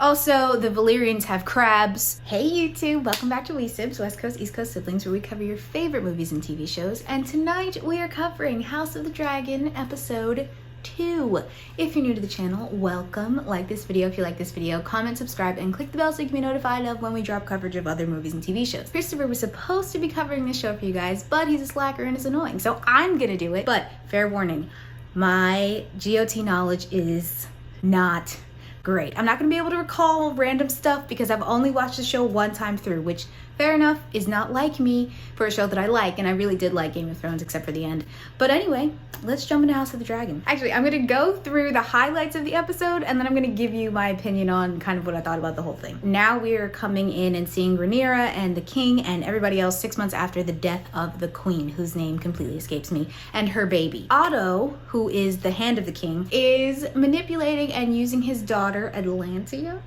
Also, the Valyrians have crabs. Hey YouTube, welcome back to SIBZ, West Coast, East Coast siblings, where we cover your favorite movies and TV shows. And tonight we are covering House of the Dragon episode 2. If you're new to the channel, welcome. Like this video if you like this video, comment, subscribe, and click the bell so you can be notified of when we drop coverage of other movies and TV shows. Christopher was supposed to be covering this show for you guys, but he's a slacker and is annoying, so I'm gonna do it. But fair warning, my GOT knowledge is not great. I'm not going to be able to recall random stuff because I've only watched the show one time through, which, fair enough, is not like me for a show that I like, and I really did like Game of Thrones except for the end. But anyway, let's jump into House of the Dragon. Actually, I'm going to go through the highlights of the episode, and then I'm going to give you my opinion on kind of what I thought about the whole thing. Now we're coming in and seeing Rhaenyra and the king and everybody else 6 months after the death of the queen, whose name completely escapes me, and her baby. Otto, who is the hand of the king, is manipulating and using his daughter, Atlantia?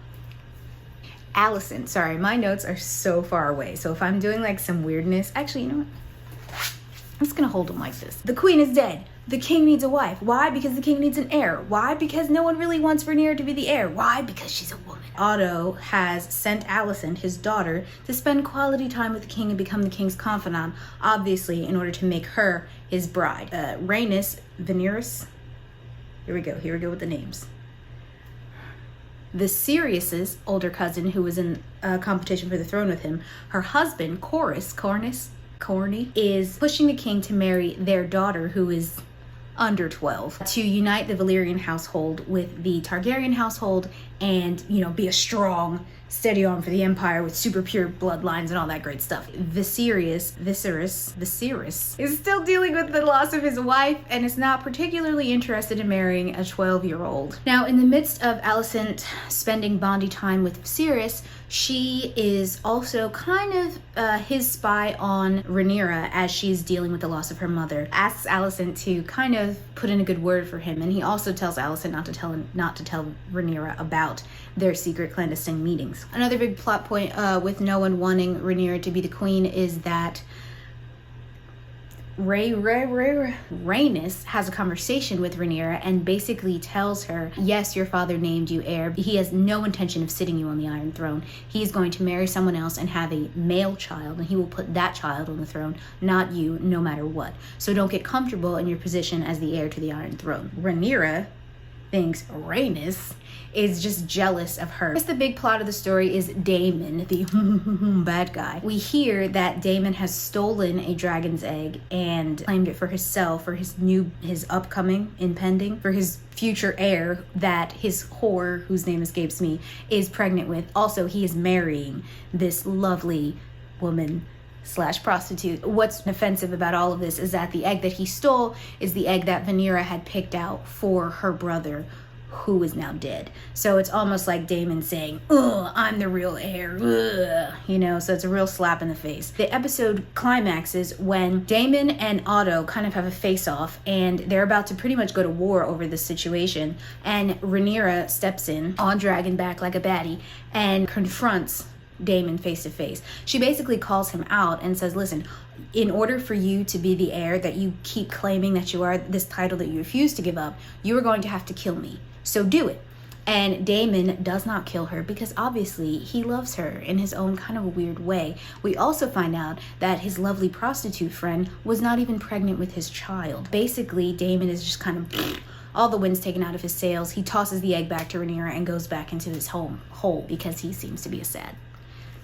Allison. Sorry, my notes are so far away, so if I'm doing like some weirdness, actually, you know what? I'm just gonna hold them like this. The queen is dead. The king needs a wife. Why? Because the king needs an heir. Why? Because no one really wants Rhaenyra to be the heir. Why? Because she's a woman. Otto has sent Allison, his daughter, to spend quality time with the king and become the king's confidant, obviously in order to make her his bride. Rhaenyra, here we go with the names. The Sirius's older cousin, who was in a competition for the throne with him, her husband, Corny, is pushing the king to marry their daughter, who is under 12, to unite the Valyrian household with the Targaryen household and, you know, be a strong, steady arm for the empire with super pure bloodlines and all that great stuff. Viserys is still dealing with the loss of his wife and is not particularly interested in marrying a 12-year-old. Now, in the midst of Alicent spending Bondi time with Viserys, she is also kind of his spy on Rhaenyra as she's dealing with the loss of her mother. Asks Alicent to kind of put in a good word for him, and he also tells Alicent not to tell Rhaenyra about their secret clandestine meetings. Another big plot point with no one wanting Rhaenyra to be the queen is that Rhaenys has a conversation with Rhaenyra and basically tells her, yes, your father named you heir. He has no intention of sitting you on the Iron Throne. He is going to marry someone else and have a male child, and he will put that child on the throne, not you, no matter what. So don't get comfortable in your position as the heir to the Iron Throne. Rhaenyra thinks Rhaenys is just jealous of her. I guess the big plot of the story is Daemon, the bad guy. We hear that Daemon has stolen a dragon's egg and claimed it for himself, for his impending, for his future heir that his whore, whose name escapes me, is pregnant with. Also, he is marrying this lovely woman / prostitute. What's offensive about all of this is that the egg that he stole is the egg that Rhaenyra had picked out for her brother, who is now dead. So it's almost like Daemon saying, ugh, I'm the real heir, ugh. You know, so it's a real slap in the face. The episode climaxes when Daemon and Otto kind of have a face-off, and they're about to pretty much go to war over this situation, and Rhaenyra steps in on dragonback like a baddie and confronts Daemon face to face. She basically calls him out and says, listen, in order for you to be the heir that you keep claiming that you are, this title that you refuse to give up, you are going to have to kill me. So do it. And Daemon does not kill her because obviously he loves her in his own kind of a weird way. We also find out that his lovely prostitute friend was not even pregnant with his child. Basically, Daemon is just kind of all the wind's taken out of his sails. He tosses the egg back to Rhaenyra and goes back into his hole because he seems to be a sad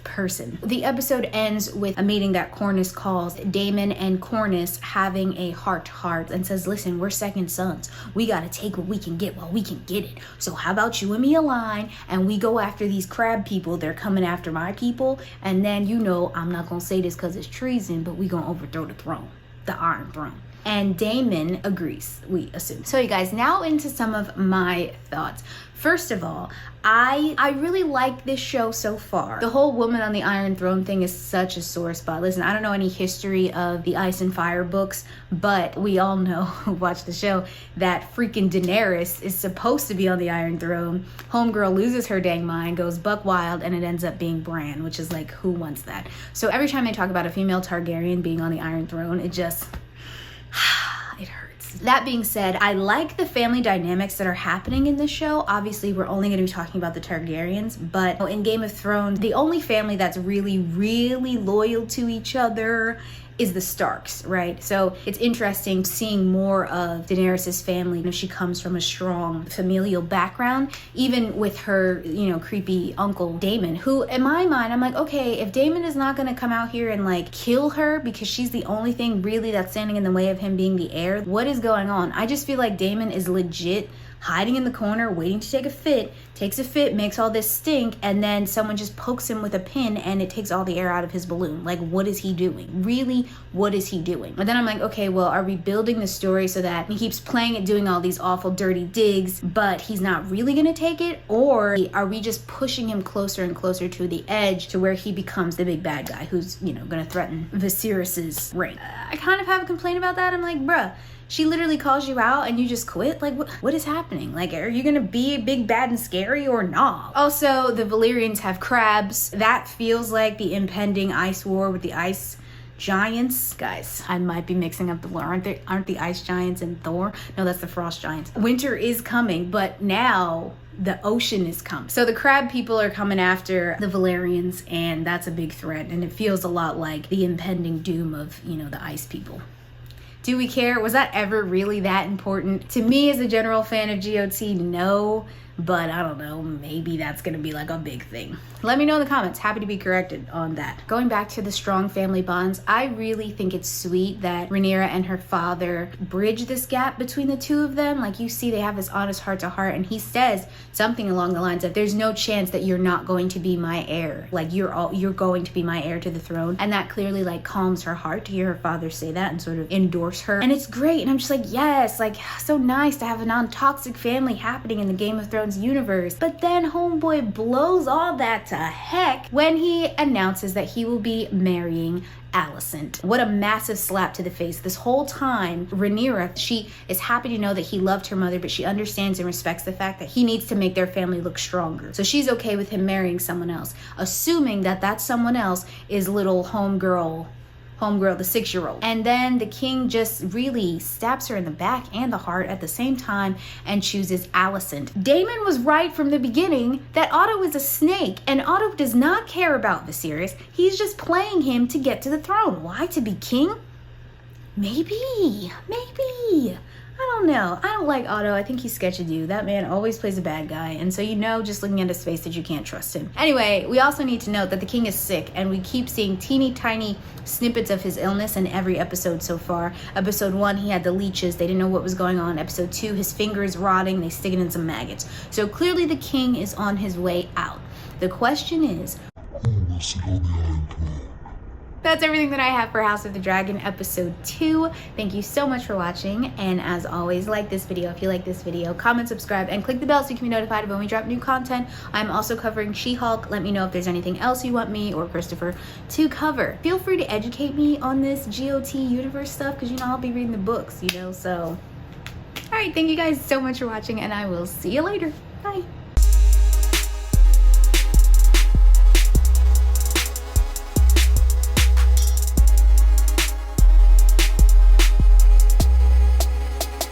person. The episode ends with a meeting that Cornys calls, Daemon and Cornys having a heart-to-heart, and says, listen, we're second sons. We gotta take what we can get while we can get it. So how about you and me align and we go after these crab people, they're coming after my people, and then, you know, I'm not gonna say this because it's treason, but we gonna overthrow the throne, the Iron Throne. And Daemon agrees, we assume. So you guys, now into some of my thoughts. First of all, I really like this show so far. The whole woman on the Iron Throne thing is such a sore spot. Listen, I don't know any history of the Ice and Fire books, but we all know who watch the show that freaking Daenerys is supposed to be on the Iron Throne. Homegirl loses her dang mind, goes buck wild, and it ends up being Bran, which is like, who wants that? So every time they talk about a female Targaryen being on the Iron Throne, it just, it hurts. That being said, I like the family dynamics that are happening in this show. Obviously, we're only going to be talking about the Targaryens, but in Game of Thrones, the only family that's really, really loyal to each other is the Starks, right? So it's interesting seeing more of Daenerys' family. You know, she comes from a strong familial background, even with her, you know, creepy uncle Daemon, who in my mind, I'm like, okay, if Daemon is not gonna come out here and like kill her because she's the only thing really that's standing in the way of him being the heir, what is going on? I just feel like Daemon is legit hiding in the corner, waiting to take a fit, takes a fit, makes all this stink, and then someone just pokes him with a pin and it takes all the air out of his balloon. Like, what is he doing? Really, what is he doing? But then I'm like, okay, well, are we building the story so that he keeps playing it, doing all these awful dirty digs, but he's not really gonna take it? Or are we just pushing him closer and closer to the edge to where he becomes the big bad guy who's, you know, gonna threaten Viserys's reign? I kind of have a complaint about that. I'm like, bruh, she literally calls you out and you just quit? Like, what is happening? Like, are you gonna be big, bad, and scary or not? Also, the Valyrians have crabs. That feels like the impending ice war with the ice giants. Guys, I might be mixing up the lore. Aren't the ice giants in Thor? No, that's the frost giants. Winter is coming, but now the ocean is coming. So the crab people are coming after the Valyrians, and that's a big threat. And it feels a lot like the impending doom of, you know, the ice people. Do we care? Was that ever really that important? To me, as a general fan of GOT, no. But I don't know, maybe that's gonna be like a big thing. Let me know in the comments. Happy to be corrected on that. Going back to the strong family bonds, I really think it's sweet that Rhaenyra and her father bridge this gap between the two of them. Like, you see they have this honest heart to heart, and he says something along the lines of, there's no chance that you're not going to be my heir. Like, you're going to be my heir to the throne. And that clearly like calms her heart to hear her father say that and sort of endorse her. And it's great. And I'm just like, yes, like, so nice to have a non-toxic family happening in the Game of Thrones universe. But then homeboy blows all that to heck when he announces that he will be marrying Alicent. What a massive slap to the face. This whole time, Rhaenyra, she is happy to know that he loved her mother, but she understands and respects the fact that he needs to make their family look stronger. So she's okay with him marrying someone else, assuming that that someone else is little homegirl, the 6-year-old. And then the king just really stabs her in the back and the heart at the same time and chooses Alicent. Daemon was right from the beginning that Otto is a snake, and Otto does not care about Viserys. He's just playing him to get to the throne. Why? To be king? Maybe. I don't know. I don't like Otto. I think he's sketchy dude. That man always plays a bad guy. And so, you know, just looking at his face, that you can't trust him. Anyway, we also need to note that the king is sick, and we keep seeing teeny tiny snippets of his illness in every episode so far. Episode 1, he had the leeches. They didn't know what was going on. Episode 2, his finger is rotting. They stick it in some maggots. So clearly the king is on his way out. The question is, who will sit on the Iron Throne? That's everything that I have for House of the Dragon episode 2. Thank you so much for watching, and as always, like this video if you like this video, comment, subscribe, and click the bell so you can be notified of when we drop new content. I'm also covering She-Hulk. Let me know if there's anything else you want me or Christopher to cover. Feel free to educate me on this GOT universe stuff, because, you know, I'll be reading the books, you know, so. Alright, thank you guys so much for watching, and I will see you later. Bye.